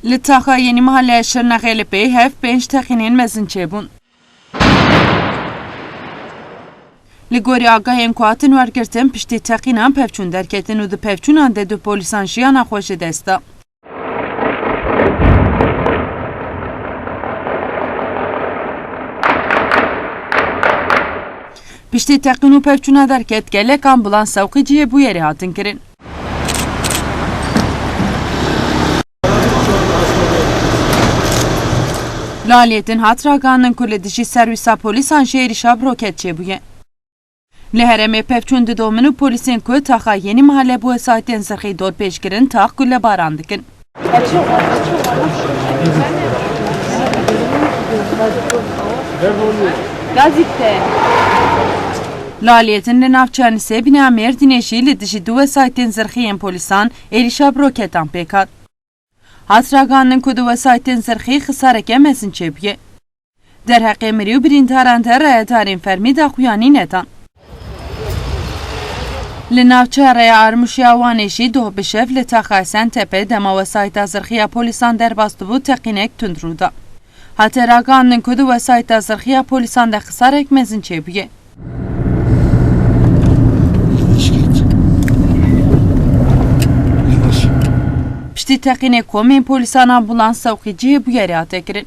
لتاخا یعنی محله شرنقل پی هف 5 تخینین مزن چبون. لگوری آگاهیم کواتن ورگرتن پشتی تخینان پفچون درکتن و دو پفچونان ده دو پولیسان جیانا خوش دستا. پشتی تخین و پفچونا درکت گلک ambulans savqiciye bu yeri hatın kirin. Laliyetin hatraganın kuledici servisa polisan şehri şab roketçe buye. Lehereme pevçundu dominu polisin ku taxa yeni mahalle bu saatten zırhı dor peşkirin tax gülle barandıkın. Gazikte. Laliyetin lenavçanı ise bina merdineşi lidişi du saatten zırhıyen polisan eri şab roketan pekat. Hatraganın kudu vesaytin zırhı xısareke mesin çebiye. Derhaq emri bir intarante rayatarin fermi da xuyani netan. Linavça raya armuş yavanişi doh bişev letaxasen tepe dema vesayta zırhıya polisan derbastı bu teqinek tundruda. Hatraganın kudu vesayta zırhıya polisan da xısarek mesin çebiye. Pişti teqine komen polisan ambulans savqiciye bu yeri atekirin.